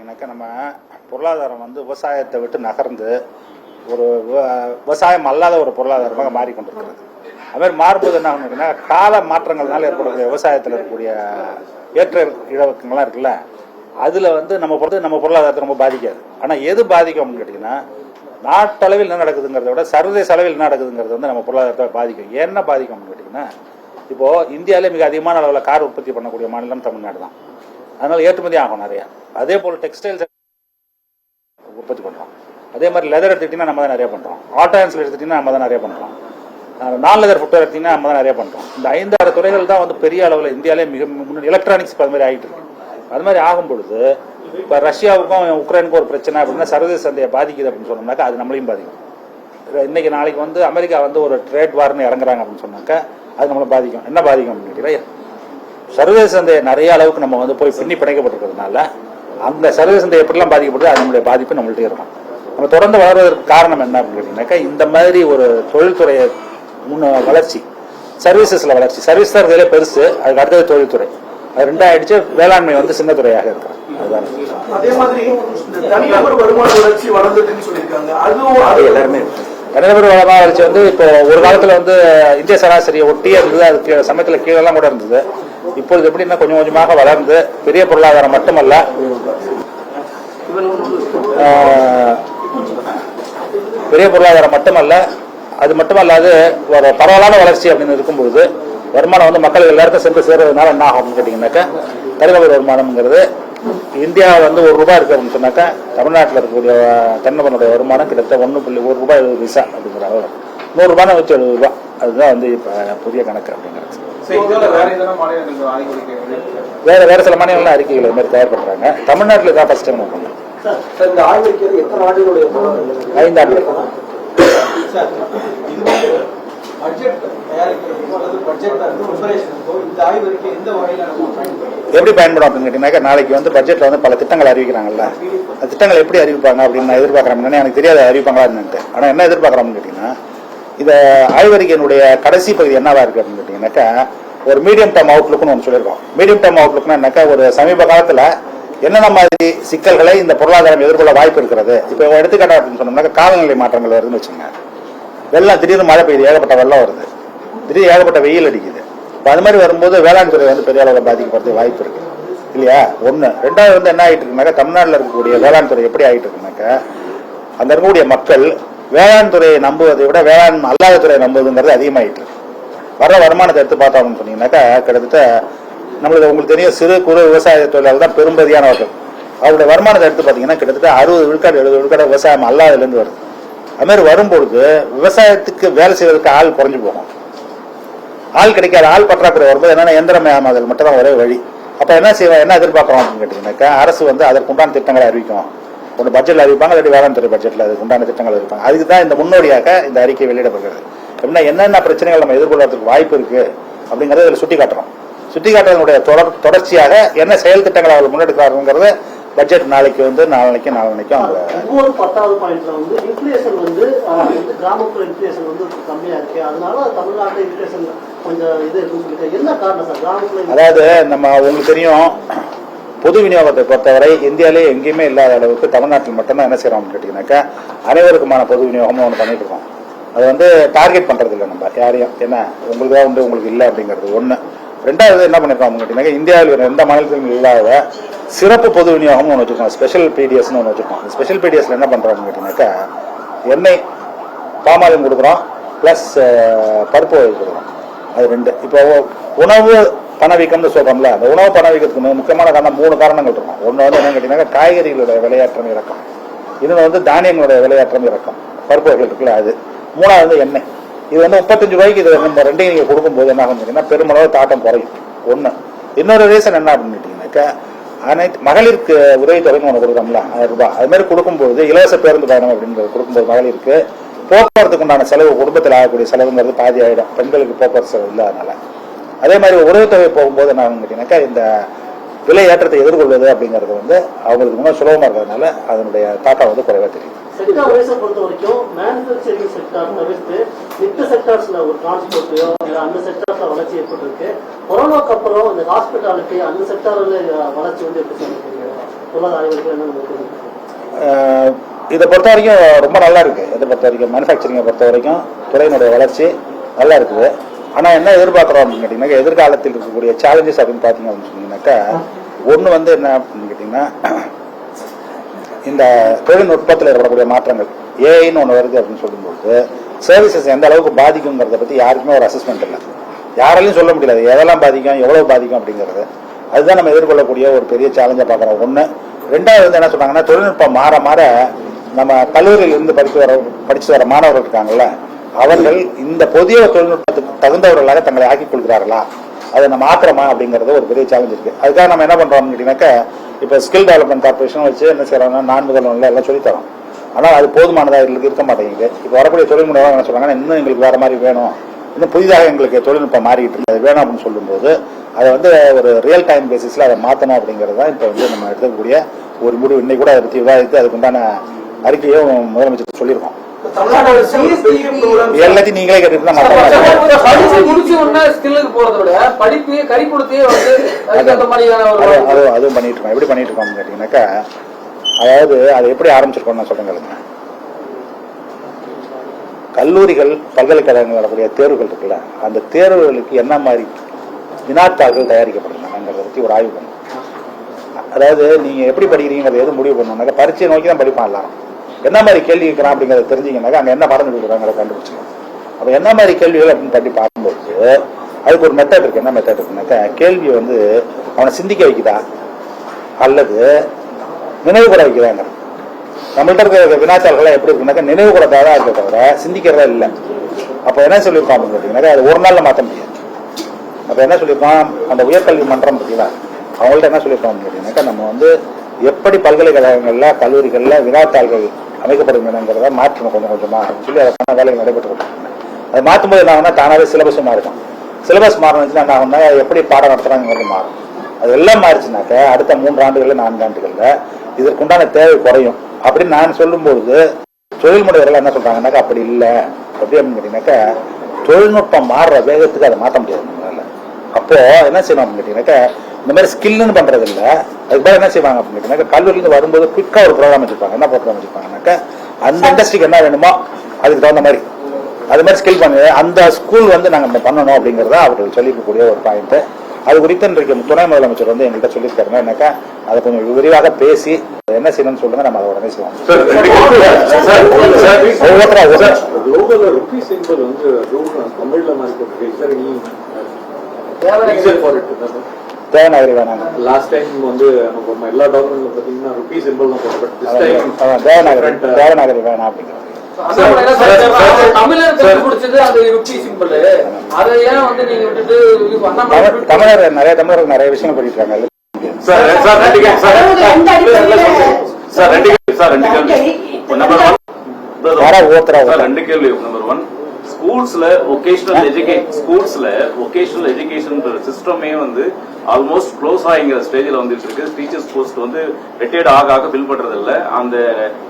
எனக்கு நம்ம பொருளாதாரம் விவசாயத்தை விட்டு நகர்ந்து ஒரு விவசாயம் அல்லாத ஒரு பொருளாதாரமாக மாறிக்கொண்டிருக்கிறது. அதுமாதிரி மாறும்போது என்ன ஆகுதுன்னா, கால மாற்றங்கள்னால ஏற்படக்கூடிய விவசாயத்தில் இருக்கக்கூடிய ஏற்ற இழக்கங்கள்லாம் இருக்குல்ல, அதில் நம்ம பொருளாதாரத்தை ரொம்ப பாதிக்காது. ஆனால் எது பாதிக்கும் அப்படின்னு கேட்டிங்கன்னா, நாட்டளவில் என்ன நடக்குதுங்கிறத விட சர்வதேச அளவில் என்ன நடக்குதுங்கிறது நம்ம பொருளாதாரத்தை பாதிக்கும். என்ன பாதிக்கும் அப்படின்னு கேட்டிங்கன்னா, இப்போது இந்தியாவிலே மிக அதிகமான அளவில் கார் உற்பத்தி பண்ணக்கூடிய மாநிலம் தமிழ்நாடு தான். அதனால ஏற்றுமதி ஆகும் நிறையா. அதே போல் டெக்ஸ்டைல்ஸ் உற்பத்தி பண்ணுறோம். அதே மாதிரி லெதர் எடுத்துக்கிட்டிங்கன்னா நம்ம தான் நிறைய பண்ணுறோம். ஆட்டோன்ஸில் எடுத்துக்கிட்டிங்கன்னா நம்ம தான் நிறைய பண்ணுறோம். நான் லெதர் ஃபுட்வேர் எடுத்திங்கன்னா நம்ம தான் நிறைய பண்ணுறோம். இந்த 5-6 துறைகள் தான் பெரிய அளவில் இந்தியாவிலே மிக முன்னாடி. எலக்ட்ரானிக்ஸ் இப்போ அது மாதிரி ஆகிட்டு இருக்கு. அது மாதிரி ஆகும் பொழுது இப்போ ரஷ்யாவுக்கும் உக்ரைனுக்கும் ஒரு பிரச்சனை அப்படின்னா சர்வதேச சந்தையை பாதிக்குது அப்படின்னு சொன்னோம்னாக்கா அது நம்மளையும் பாதிக்கும். இன்னைக்கு நாளைக்கு அமெரிக்கா ஒரு ட்ரேட் வார்னு இறங்குறாங்க அப்படின்னு சொன்னாக்கா அது நம்மளை பாதிக்கும். என்ன பாதிக்கும் அப்படின்னு கேட்டீங்கன்னா, சர்வதேச சந்தையை நிறைய அளவுக்கு நம்ம போய் பின்னி பிணைக்கப்பட்டிருக்கிறதுனால அந்த சர்வதேச சந்தை எப்படிலாம் பாதிக்கப்படுது அது நம்மளுடைய பாதிப்பு நம்மள்கிட்ட இருக்கும். நம்ம தொடர்ந்து வளர்வதற்கு காரணம் என்ன அப்படின்னு கேட்டீங்கன்னாக்கா, இந்த மாதிரி ஒரு தொழில்துறை வளர்ச்சி, சர்வீசஸ்ல வளர்ச்சி. சர்வீஸ் தான் இருக்கிறதுலே பெருசு, அதுக்கு அடுத்தது தொழில்துறை. அது ரெண்டா ஆயிடுச்சு. வேளாண்மை சின்ன துறையாக இருக்கிறது. அதுதான். அதே மாதிரி தனிநபர் வருமான வளர்ச்சி வளர்ந்துன்னு சொல்லியிருக்காங்க. அது எல்லாருமே தனிநபர் வருமான வளர்ச்சி இப்போ ஒரு காலத்துல இந்திய சராசரியை ஒட்டியே இருந்தது. அதுக்கு சமயத்துல கீழெல்லாம் கூட இருந்தது. இப்பொழுது எப்படின்னா கொஞ்சம் கொஞ்சமாக வளர்ந்து பெரிய பொருளாதாரம் மட்டுமல்ல, அது மட்டுமல்லாது ஒரு பரவலான வளர்ச்சி அப்படின்னு இருக்கும்போது வருமானம் மக்கள் எல்லாருக்கும் சென்று சேர்றதுனால என்ன ஆகும் அப்படின்னு கேட்டீங்கன்னாக்கா, தனிநபர் வருமானம்ங்கிறது இந்தியாவில் ₹1 இருக்கு அப்படின்னு சொன்னாக்கா, தமிழ்நாட்டில் இருக்கக்கூடிய தனிநபருடைய வருமானம் கிட்டத்தட்ட ₹1.70 அப்படிங்கிற அளவு. ₹100 ₹170. அதுதான் இப்போ புதிய கணக்கு அப்படிங்கிறது. வேற சில மாநிலங்கள்லாம் அறிக்கைகள் இது மாதிரி தயார் பண்றாங்க. தமிழ்நாட்டில் தான் ஃபர்ஸ்ட் டைம் பண்ணுறோம். 5 ஆண்டுகள். எப்படி பயன்படும் அப்படின்னு கேட்டீங்கன்னா, நாளைக்கு பட்ஜெட்ல பல திட்டங்கள் அறிவிக்கிறாங்கல்ல, அந்த திட்டங்கள் எப்படி அறிவிப்பாங்க அப்படின்னு நான் எதிர்பார்க்கறேன். எனக்கு தெரியாது அறிவிப்பாங்களா என்னன்ட்டு. ஆனா என்ன எதிர்பார்க்கறோம் கேட்டீங்கன்னா, இந்த ஆய்வறிக்கையினுடைய கடைசி பகுதி என்னவா இருக்கு அப்படின்னு கேட்டீங்கன்னாக்கா, ஒரு மீடியம் டேர்ம் அவுட்லுக்னு ஒன்று சொல்லியிருக்கோம். மீடியம் டேர்ம் அவுட்லுக்னா என்னக்கா, ஒரு சமீப காலத்துல என்னென்ன மாதிரி சிக்கல்களை இந்த பொருளாதாரம் எதிர்கொள்ள வாய்ப்பு இருக்கிறது. இப்போ எடுத்துக்காட்டா அப்படின்னு சொன்னோம்னாக்கா, காலநிலை மாற்றங்கள் வருதுன்னு வச்சுங்க. வெள்ளம் திடீர்னு மழை பெய்யுது, ஏகப்பட்ட வெள்ளம் வருது, திடீர்னு ஏகப்பட்ட வெயில் அடிக்குது. இப்போ அது மாதிரி வரும்போது வேளாண் துறை பெரிய அளவில் பாதிக்கப்படுறது வாய்ப்பு இருக்கு இல்லையா? ஒன்று. ரெண்டாவது என்ன ஆகிட்டு இருக்குனாக்கா, தமிழ்நாட்டில் இருக்கக்கூடிய வேளாண் துறை எப்படி ஆகிட்டு இருக்குனாக்கா, அந்த இருக்கக்கூடிய மக்கள் வேளாண் துறையை நம்புவதை விட வேளாண் அல்லாத துறையை நம்புவதுங்கிறது அதிகமாகிட்டு இருக்கு. வர வருமானத்தை எடுத்து பார்த்தோம்னு சொன்னீங்கன்னாக்கா, கிட்டத்தட்ட நம்மளுக்கு உங்களுக்கு தெரியும், சிறு குறு விவசாய தொழிலாளர் தான் பெரும்பதியானவர்கள். அவருடைய வருமானத்தை எடுத்து பார்த்தீங்கன்னா கிட்டத்தட்ட 60 விழுக்காடு 70 விழுக்காடு விவசாயம் அல்லாததுலேருந்து வருது. அது மாதிரி வரும்பொழுது விவசாயத்துக்கு வேலை செய்வதற்கு ஆள் குறைஞ்சு போகும். ஆள் கிடைக்காத, ஆள் பற்றாக்குறை வரும்போது என்னன்னா இயந்திரமயமாதல் மட்டும் தான் ஒரே வழி. அப்ப என்ன செய்வோம், என்ன எதிர்பார்க்கிறோம் அப்படின்னு கேட்டீங்கன்னாக்கா, அரசு அதற்குண்டான திட்டங்களை அறிவிக்கும். ஒன்று பட்ஜெட்ல அறிவிப்பாங்க, இல்லாட்டி வேளாண் துறை பட்ஜெட்ல அதுக்கு உண்டான திட்டங்கள் இருப்பாங்க. அதுக்கு தான் இந்த முன்னோடியாக இந்த அறிக்கை வெளியிடப்படுகிறது. அப்படின்னா என்னென்ன பிரச்சனைகள் நம்ம எதிர்கொள்வதற்கு வாய்ப்பு இருக்கு அப்படிங்கறத இதில் சுட்டி காட்டுறோம். சுட்டி காட்டுறதுடைய தொடர்ச்சியாக என்ன செயல் திட்டங்களை அவர்கள் முன்னெடுக்கிறாருங்கிறத பட்ஜெட் நாளைக்கு நாளைக்கும் ஒவ்வொரு 10வது பாயிண்ட்ல இன்ஃப்ளேஷன் கிராமப்புற இன்ஃப்ளேஷன் கம்மியா இருக்கு. அதனால தமிழ்நாட்டில் இன்ஃப்ளேஷன் கொஞ்சம் இது இருக்கு. என்ன காரணம் சார் கிராமப்புற? அதாவது உங்களுக்கு தெரியும், பொது விநியோகத்தை பொறுத்தவரை இந்தியாவிலே எங்கேயுமே இல்லாத அளவுக்கு தமிழ்நாட்டில் மட்டும்தான் என்ன செய்யறோம்னு கேட்டீங்கன்னாக்கா, அனைவருக்குமான பொது விநியோகம்னு ஒன்று பண்ணிட்டு இருக்கோம். அது டார்கெட் பண்றது இல்லை நம்ம யாரையும், என்ன உங்களுக்கு தான் உங்களுக்கு இல்லை அப்படிங்கிறது ஒன்று. ரெண்டாவது என்ன பண்ணிருக்கோம் கேட்டீங்கன்னா, இந்தியாவில் எந்த மாநிலத்திலும் இல்லாத சிறப்பு பொது விநியோகம்னு ஒன்று வச்சிருக்கோம். ஸ்பெஷல் பிடிஎஸ்ன்னு ஒன்று வச்சிருக்கோம். ஸ்பெஷல் பிடிஎஸ்ல என்ன பண்றோம்னு கேட்டீங்கன்னாக்கா, எண்ணெய் பாமாயிலும் கொடுக்குறோம், பிளஸ் பருப்பு கொடுக்குறோம். அது 2. இப்போ உணவு பணவீக்கம்னு சொல்றோம்ல, அந்த உணவு பணவீக்கத்துக்கு முக்கியமான காரணம் 3 காரணங்கள் இருக்கும். ஒன்று என்னன்னு கேட்டீங்கன்னா, காய்கறிகளுடைய விலையேற்றம் இறக்கம். இன்னொன்று தானியங்களுடைய விலையேற்றம் இறக்கம், பருப்பு வகைகள் இருக்குல்ல அது. 3வது எண்ணெய். இது ₹35 இது நம்ம 2 நீங்க கொடுக்கும்போது என்ன ஆகும், பெருமளவு தாக்கம் குறையும். ஒன்று. இன்னொரு ரீசன் என்ன அப்படின்னு கேட்டீங்கன்னாக்கா, அனைத்து மகளிருக்கு உதவித்தொகைன்னு ஒன்று கொடுக்குறோம்ல, ₹1000. அது மாதிரி கொடுக்கும்போது இலவச பேருந்து பயணம் அப்படின்றது கொடுக்கும்போது மகளிருக்கு போக்குவரத்துக்கு உண்டான செலவு, குடும்பத்தில் ஆகக்கூடிய செலவுங்கிறது பாதி ஆகிடும், பெண்களுக்கு போக்குவரத்து செலவு இல்லாதனால. அதே மாதிரி உதவித்தொகை போகும்போது என்ன கேட்டீங்கன்னாக்கா, இந்த விலை ஏற்றத்தை எதிர்கொள்வது அப்படிங்கிறது அவங்களுக்கு இன்னும் சுலபமாக இருக்கிறதுனால அதனுடைய தாக்கம் குறைவாக தெரியும். செக்டார் வைஸை பொறுத்த வரைக்கும் மேனுஃபேக்சரிங் செக்டார் தவிர்த்து மித்த செக்டார்ஸ்ல ஒரு டிரான்ஸ்போர்ட்டையோ அந்த செக்டார்ஸ்ல வளர்ச்சி ஏற்பட்டிருக்கு. கொரோனாக்கு அப்புறம் இந்த ஹாஸ்பிட்டாலிட்டி அந்த செக்டார்ல வளர்ச்சி எப்படி சொல்லுங்க? பொருளாதார ஆய்வறிக்கையில் என்ன இதை பொறுத்த வரைக்கும் ரொம்ப நல்லா இருக்குது. இதை பொறுத்த வரைக்கும் மேனுஃபேக்சரிங்கை பொறுத்த வரைக்கும் துறையினுடைய வளர்ச்சி நல்லா இருக்குது. ஆனால் என்ன எதிர்பார்க்குறோம் அப்படின்னு கேட்டிங்கன்னாக்கா, எதிர்காலத்தில் இருக்கக்கூடிய சேலஞ்சஸ் அப்படின்னு பார்த்தீங்க அப்படின்னு சொன்னீங்கன்னாக்கா, ஒன்று வந்து என்ன அப்படின்னு கேட்டிங்கன்னா, இந்த தொழில்நுட்பத்தில் ஏற்படக்கூடிய மாற்றங்கள் ஏஐன்னு ஒன்று வருது அப்படின்னு சொல்லும்போது சர்வீசஸ் எந்த அளவுக்கு பாதிக்குங்கிறத பற்றி யாருக்குமே ஒரு அசஸ்மெண்ட் இல்லை. யாராலையும் சொல்ல முடியாது எதெல்லாம் பாதிக்கும், எவ்வளோ பாதிக்கும் அப்படிங்கிறது. அதுதான் நம்ம எதிர்கொள்ளக்கூடிய ஒரு பெரிய சேலஞ்சாக பார்க்குறோம். ஒன்று. ரெண்டாவது வந்து என்ன சொல்கிறாங்கன்னா, தொழில்நுட்பம் மாற மாற நம்ம கல்லூரியிலிருந்து படிச்சு வர மாணவர்கள் இருக்காங்கல்ல, அவர்கள் இந்த புதிய தொழில்நுட்பத்துக்கு தகுந்தவர்களாக தங்களை ஆக்கிக் கொள்கிறார்களா, அதை நம்ம ஆக்குறோமா அப்படிங்கிறது ஒரு பெரிய சேலஞ்ச் இருக்கு. அதுக்காக நம்ம என்ன பண்றோம்னு கேட்டீங்கன்னாக்கா, இப்போ ஸ்கில் டெவலப்மெண்ட் கார்பரேஷன் வச்சு என்ன செய்யறோம்னா, 4 முதல் 1 எல்லாம் சொல்லி தரோம். ஆனால் அது போதுமானதாக எங்களுக்கு இருக்க மாட்டேங்குது. இப்போ வரக்கூடிய தொழில் முனைவர் என்ன சொல்றாங்கன்னா, இன்னும் எங்களுக்கு வேற மாதிரி வேணும், இன்னும் புதிதாக எங்களுக்கு தொழில்நுட்பம் மாறிட்டு இருக்கு, அது வேணும் அப்படின்னு சொல்லும்போது அதை வந்து ஒரு ரியல் டைம் பேசிஸ்ல அதை மாற்றணும் அப்படிங்கிறது தான் இப்போ வந்து நம்ம எடுக்கக்கூடிய ஒரு முடிவு. இன்னைக்கு கூட அதை பற்றி விவாதித்து அதுக்குண்டான அறிக்கையும் முதலமைச்சர் சொல்லியிருக்கோம். எல்லாத்தையும் நீங்களே கேட்டுட்டு தான் அதுவும் பண்ணிட்டு இருக்கோம். எப்படி பண்ணிட்டு இருக்கோம் கேட்டீங்கன்னாக்கா, அதாவது அதை எப்படி ஆரம்பிச்சிருக்கோம் நான் சொல்றேங்க. கல்லூரிகள் பல்கலைக்கழகங்கள் வரக்கூடிய தேர்வுகள் இருக்குல்ல, அந்த தேர்வுகளுக்கு என்ன மாதிரி வினாத்தாள்கள் தயாரிக்கப்படுறாங்கிறத பற்றி ஒரு ஆய்வு பண்ணும். அதாவது நீங்க எப்படி படிக்கிறீங்கிறத எது முடிவு பண்ணணும்னாக்கா, பரீட்சையை நோக்கி தான் படிப்பான் எல்லாரும். என்ன மாதிரி கேள்வி இருக்கிறான் அப்படிங்கிறத தெரிஞ்சிங்கன்னாக்கா அங்கே என்ன பாடம் கொடுக்குறாங்கிறத கண்டுபிடிச்சிக்கலாம். அப்போ என்ன மாதிரி கேள்விகள் அப்படின்னு பண்ணி பார்க்கும்போது அதுக்கு ஒரு மெத்தட் இருக்கு. என்ன மெத்தட் இருக்குனாக்கா, கேள்வி வந்து அவனை சிந்திக்க வைக்குதா அல்லது நினைவு கூட வைக்குதாங்க. நம்மள்ட்ட இருக்கிற வினாத்தாள்கள்லாம் எப்படி இருக்குனாக்கா, நினைவு கூட தான் இருக்க தவிர சிந்திக்கிறதா இல்லை. அப்போ என்ன சொல்லியிருக்கோம் அப்படின்னு கேட்டீங்கன்னாக்கா, அது ஒரு நாளில் மாற்ற முடியாது. அப்போ என்ன சொல்லியிருக்கோம், அந்த உயர்கல்வி மன்றம் இருக்குல்ல, அவங்கள்ட்ட என்ன சொல்லியிருக்கோம் அப்படின்னு கேட்டீங்கன்னாக்கா, நம்ம வந்து எப்படி பல்கலைக்கழகங்கள்ல கல்லூரிகளில் வினாத்தாள்கள் அமைக்கப்படுங்கிறத மாற்றணும் கொஞ்சம் கொஞ்சமா சொல்லி அதற்கான வேலைகள் நடைபெற்று. அதை மாற்றும் போது என்ன ஆகுனா, தானாவே சிலபஸும் மாறிடும். சிலபஸ் மாறினுச்சுன்னா என்ன ஆகுனா, எப்படி பாடம் நடத்துறாங்கிறது மாறும். அது எல்லாம் மாறிச்சுனாக்க அடுத்த 3 ஆண்டுகள்ல 4 ஆண்டுகள்ல இதற்குண்டான தேவை குறையும் அப்படின்னு நான் சொல்லும்போது, தொழில் முனைவர்கள் என்ன சொல்றாங்கன்னாக்கா, அப்படி இல்லை. எப்படி அப்படின்னு கேட்டீங்கன்னாக்கா, தொழில்நுட்பம் மாறுற வேகத்துக்கு அதை மாற்ற முடியாது நம்மளால. அப்போ என்ன செய்யணும் அப்படின்னு கேட்டீங்கன்னாக்கா, இந்த மாதிரி ஸ்கில்னு பண்றது இல்லை. அதுக்கு என்ன செய்வாங்க அப்படின்னு கேட்டீங்கன்னா, கல்லூரியிலிருந்து வரும்போது குயிக்கா ஒரு ப்ரோக்ராம் வச்சிருப்பாங்க. என்ன ப்ரோக்ராம் வச்சிருப்பாங்கன்னாக்கா, அந்த இண்டஸ்ட்ரிக்கு என்ன வேணுமோ அதுக்கு தகுந்த மாதிரி அது மாதிரி ஸ்கில் பண்ணி அந்த ஸ்கூல் வந்து நாங்கள் பண்ணணும் அப்படிங்கிறத அவர்கள் சொல்லிக்கக்கூடிய ஒரு பாயிண்ட். அது குறித்து இன்றைக்கு துணை முதலமைச்சர் வந்து எங்கள்கிட்ட சொல்லியிருக்காருன்னா, என்னக்கா அதை கொஞ்சம் விரிவாக பேசி என்ன செய்யணும்னு சொல்லுங்க, நம்ம அதை உடனே செய்வோம். தேவநாகரி வேணாங்க. லாஸ்ட் டைம் வந்து நம்ம எல்லா டாக்குமெண்ட்ல பாத்தீங்கன்னா ரூபி சிம்பிள் தான் போட்டோம். பட் திஸ் டைம் தேவநாகரி வேணாம் அப்படிங்கிறது. தமிழர் நிறைய தமிழர்கள் நிறைய விஷயங்கள் பண்ணிட்டு இருக்காங்க. ஸ்கூல்ஸ்ல வொகேஷனல் எஜுகேஷன் சிஸ்டமே வந்து ஆல்மோஸ்ட் க்ளோஸ் ஆகிங்கிற ஸ்டேஜில் வந்துட்டு இருக்கு. டீச்சர்ஸ் போஸ்ட் வந்து ரிட்டையர்ட் ஆக ஃபில் பண்றது இல்ல. அந்த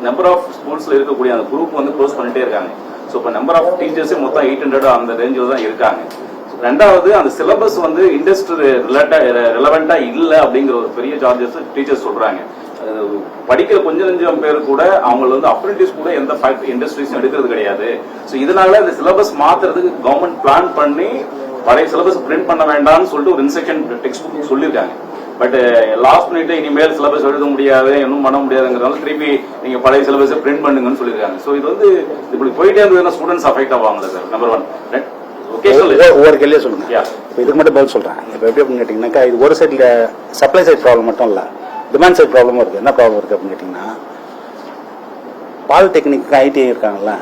நம்பர் ஆஃப் ஸ்கூல்ஸ்ல இருக்கக்கூடிய அந்த குரூப் வந்து க்ளோஸ் பண்ணிட்டே இருக்காங்க. ஸோ இப்போ நம்பர் ஆஃப் டீச்சர்ஸே மொத்தம் 800 அந்த ரேஞ்சில் தான் இருக்காங்க. ரெண்டாவது, அந்த சிலபஸ் வந்து இண்டஸ்ட்ரி ரிலவெண்டா இல்ல அப்படிங்கிற ஒரு பெரிய சார்ஜஸ் டீச்சர்ஸ் சொல்றாங்க. படிக்கிற கொஞ்சம் பேர் கூட அவங்க வந்து அப்ரெண்டிஸ் கூட எந்த இண்டஸ்ட்ரீஸும் எடுக்கிறது கிடையாது. ஸோ இதனால இந்த சிலபஸ் மாத்துறதுக்கு கவர்மெண்ட் பிளான் பண்ணி பழைய சிலபஸ் பிரிண்ட் பண்ண வேண்டாம்னு சொல்லிட்டு ஒரு இன்ஸ்ட்ரக்ஷன் டெக்ஸ்ட் புக் சொல்லியிருக்காங்க. பட் லாஸ்ட் மினிட்ல இனிமேல் சிலபஸ் எழுத முடியாது, இன்னும் பண்ண முடியாதுங்கிறதால திருப்பி நீங்க பழைய சிலபஸ் பிரிண்ட் பண்ணுங்கன்னு சொல்லியிருக்காங்க. ஸோ இது வந்து இப்படி போயிட்டே இருந்ததுன்னா ஸ்டூடெண்ட்ஸ் அஃபெக்ட் ஆவாங்களா சார்? நம்பர் 1. ஒவ்வொரு கேள்வியே சொல்லுங்க. இப்போ இதுக்கு மட்டும் பதில் சொல்றேன். இப்போ எப்படி அப்படின்னு கேட்டீங்கன்னாக்கா, இது ஒரு சைட்ல சப்ளை சைட் ப்ராப்ளம் மட்டும் இல்ல, டிமாண்ட் சைட் ப்ராப்ளமும் இருக்கு. என்ன ப்ராப்ளம் இருக்கு அப்படின்னு கேட்டீங்கன்னா, பாலிடெக்னிக் ஐடிஐ இருக்காங்கல்ல,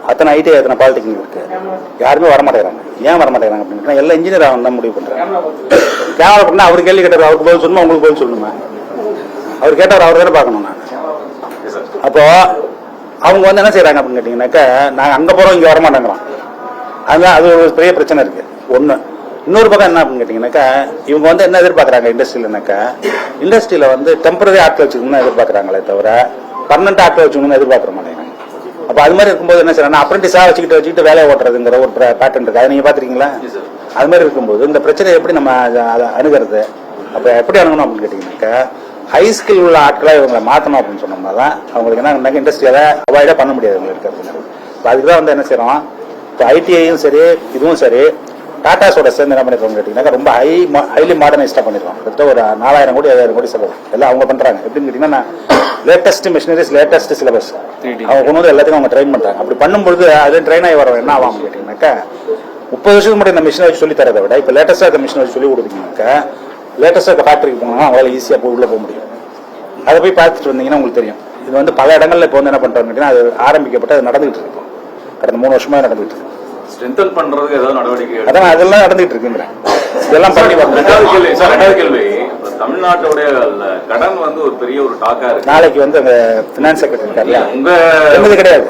அத்தனை ஐடிஐ எத்தனை பாலிடெக்னிக் இருக்கு, யாருமே வரமாட்டேங்கிறாங்க. ஏன் வரமாட்டேங்கிறாங்க அப்படின்னு எல்லா இன்ஜினியர் அவன் தான் முடிவு பண்றாங்க. கேமரா பண்ணா அவர் கேள்வி கேட்டார், அவருக்கு பதில் சொல்லணுமா உங்களுக்கு பதில் சொல்லணுமா? அவர் கேட்டவர் அவர் தானே பார்க்கணும். நான் அப்போ அவங்க வந்து என்ன செய்யறாங்க அப்படின்னு கேட்டீங்கன்னாக்கா, நாங்க அங்க போறோம் இங்க வரமாட்டேங்கிறோம். அதுதான் அது ஒரு பெரிய பிரச்சனை இருக்கு. ஒண்ணு. இன்னொரு பக்கம் என்ன அப்படின்னு கேட்டீங்கன்னாக்கா, இவங்க வந்து என்ன எதிர்பார்க்கறாங்க இண்டஸ்ட்ரியிலனாக்கா, இண்டஸ்ட்ரியில வந்து டெம்பரரி ஆட்கள் வச்சுக்கணும்னு எதிர்பார்க்கறாங்களே தவிர பர்மனன்ட் ஆட்கள் வச்சுக்கணும்னு எதிர்பார்க்க மாட்டேங்கிறாங்க. அப்ப அது மாதிரி இருக்கும்போது என்ன செய்யறாங்க, அப்ரெண்டிஸா வச்சுக்கிட்டு வேலையை ஓட்டுறதுங்கிற ஒரு பேட்டர்ன் இருக்கு. அதை நீங்க பாத்துருக்கீங்களா? அது மாதிரி இருக்கும்போது இந்த பிரச்சனை எப்படி நம்ம அணுகிறது, அப்ப எப்படி அணுகணும் அப்படின்னு கேட்டீங்கன்னாக்கா, ஹை ஸ்கில் உள்ள ஆட்களை இவங்களை மாற்றணும் அப்படின்னு சொன்னோம்னா தான் அவங்களுக்கு என்ன இண்டஸ்ட்ரியால அவாய்டா பண்ண முடியாது உங்களுக்கு இருக்கிறது. இப்போ அதுக்கு தான் வந்து என்ன செய்யறோம், இப்போ ஐடிஐயும் சரி இதுவும் சரி டாட்டாஸோட சேர்ந்து என்ன பண்ணிருக்கோம் கேட்டீங்கன்னா ரொம்ப ஹைலி மாடர்னைஸ்டா பண்ணிருக்கோம். கிட்டத்தட்ட ஒரு 4000 கோடி 5000 கோடி செலவு எல்லாம் அவங்க பண்றாங்க. எப்படின்னு கேட்டீங்கன்னா லேட்டஸ்ட் மிஷினரிஸ் லேட்டஸ்ட் சிலபஸ் அவங்க கொண்டு வந்து எல்லாத்தையும் அவங்க ட்ரெயின் பண்றாங்க. அப்படி பண்ணும்போது அது ட்ரெயின் ஆகி வர என்ன ஆகும் கேட்டீங்கன்னாக்கா 30 வருஷத்துக்கு முன்னாடி இந்த மிஷினை வச்சு சொல்லி தரதை விட இப்போ லேட்டஸ்டா இந்த மிஷினை வச்சு சொல்லி கொடுத்தீங்கன்னாக்கா லேட்டஸ்டா இருக்க ஃபேக்டரிக்கு போனா அவங்களால ஈஸியா போய் உள்ள போக முடியும். அதை போய் பார்த்துட்டு வந்தீங்கன்னா உங்களுக்கு தெரியும். இது வந்து பல இடங்கள்ல இப்போ வந்து என்ன பண்றாங்க கேட்டீங்கன்னா அது ஆரம்பிக்கப்பட்டு அது நடந்துகிட்டு இருக்கு. கடந்த 3 வருஷமா நடந்துகிட்டு இருக்கு. ஸ்ட்ரென்தன் பண்றதுக்கு ஏதாவது நடவடிக்கை அதான் அதெல்லாம் நடந்துட்டு இருக்குங்கிறேன். இதெல்லாம் பண்ணி ரெண்டாவது கேள்வி தமிழ்நாட்டோட கடன் வந்து ஒரு பெரிய ஒரு டாக்கா இருக்கு. நாளைக்கு வந்து அந்த பினான்ஸ் செக்ரட்டரி இருக்காரு உங்க இருந்தது கிடையாது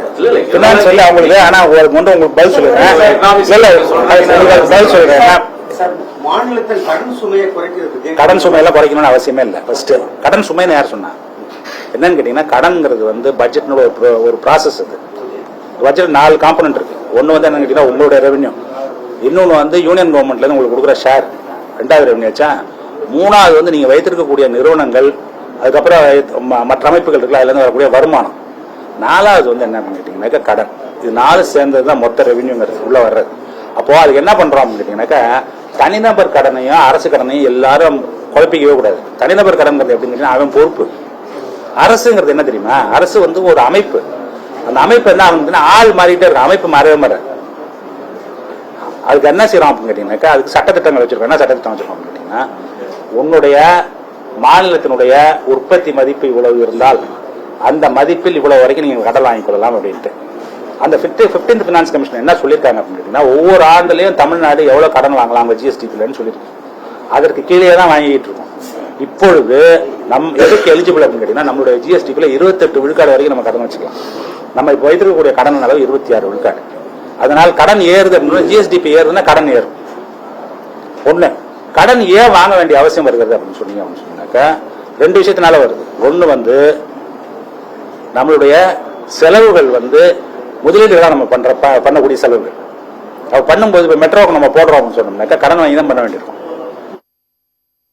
பினான்ஸ் சொல்லி அவங்களுக்கு. ஆனா உங்களுக்கு பதில் சொல்லுறேன் பதில் சொல்றேன். மாநிலத்தின் கடன் சுமையை குறைக்கிறதுக்கு கடன் சுமையெல்லாம் குறைக்கணும்னு அவசியமே இல்லை. ஃபர்ஸ்ட் கடன் சுமைன்னு யார் சொன்னா? என்னன்னு கேட்டீங்கன்னா கடன்ங்கிறது வந்து பட்ஜெட்னோட ஒரு ப்ராசஸ். அது பட்ஜெட் 4 காம்பனன்ட் இருக்கு. ஒன்னு வந்து என்னன்னு கேட்டீங்கன்னா உங்களுடைய ரெவென்யூ, இன்னொன்னு வந்து யூனியன் கவர்மெண்ட்ல இருந்து உங்களுக்கு கொடுக்குற ஷேர், 2வது ரெவென்யூ ஆச்சா. 3வது வந்து நீங்க வைத்திருக்கக்கூடிய நிறுவனங்கள், அதுக்கப்புறம் மற்ற அமைப்புகள் இருக்குல்ல, அதுல இருந்து வரக்கூடிய வருமானம். 4வது வந்து என்ன கேட்டீங்கன்னாக்கா கடன். இது 4 சேர்ந்ததுதான் மொத்த ரெவென்யூங்கிறது உள்ள வர்றது. அப்போ அதுக்கு என்ன பண்றோம் அப்படின்னு கேட்டீங்கன்னாக்கா தனிநபர் கடனையும் அரசு கடனையும் எல்லாரும் குழப்பிக்கவே கூடாது. தனிநபர் கடன்கிறது எப்படின்னு கேட்டீங்கன்னா அவன் பொறுப்பு. அரசுங்கிறது என்ன தெரியுமா? அரசு வந்து ஒரு அமைப்பு. அந்த அமைப்பு என்ன ஆகுதுன்னா ஆள் மாறிட்டே இருக்கு, அமைப்பு மாறவே மாற. அதுக்கு என்ன செய்யறோம் அப்படின்னு கேட்டீங்கன்னாக்கா அதுக்கு சட்டத்திட்டங்கள் வச்சிருக்கோம். என்ன சட்டத்திட்டம் வச்சிருக்கோம் அப்படின்னு கேட்டீங்கன்னா உன்னுடைய மாநிலத்தினுடைய உற்பத்தி மதிப்பு இவ்வளவு இருந்தால் அந்த மதிப்பில் இவ்வளவு வரைக்கும் நீங்க கடன் வாங்கிக் கொள்ளலாம் அப்படின்ட்டு அந்த 15th ஃபினான்ஸ் கமிஷன் என்ன சொல்லியிருக்காங்க அப்படின்னு கேட்டீங்கன்னா ஒவ்வொரு ஆண்டுலயும் தமிழ்நாடு எவ்வளவு கடன் வாங்கலாம் ஜிஎஸ்டிபிலன்னு சொல்லியிருக்கு. அதற்கு கீழே தான் வாங்கிட்டு இருக்கோம். இப்பொழுது எதுக்கு எலிஜிபிள் அப்படின்னு கேட்டீங்கன்னா நம்மளுடைய ஜிஎஸ்டிபில 28 விழுக்காடு வரைக்கும் நம்ம கடன் வச்சுக்கலாம். நம்ம இப்போ வைத்திருக்கக்கூடிய கடன் அளவு 26 விழுக்காடு. அதனால் கடன் ஏறுது அப்படின்னா ஜிஎஸ்டிபி ஏறுதுன்னா கடன் ஏறும். ஒண்ணு கடன் ஏன் வாங்க வேண்டிய அவசியம் வருகிறது அப்படின்னு சொன்னீங்க அப்படின்னு சொன்னாக்கா 2 விஷயத்தினால வருது. ஒண்ணு வந்து நம்மளுடைய செலவுகள் வந்து முதலீடுகளாக நம்ம பண்ணக்கூடிய செலவுகள். அப்ப பண்ணும்போது இப்போ மெட்ரோவுக்கு நம்ம போடுறோம் அப்படின்னு சொன்னோம்னாக்கா கடன் வாங்கி தான் பண்ண வேண்டியிருக்கும்.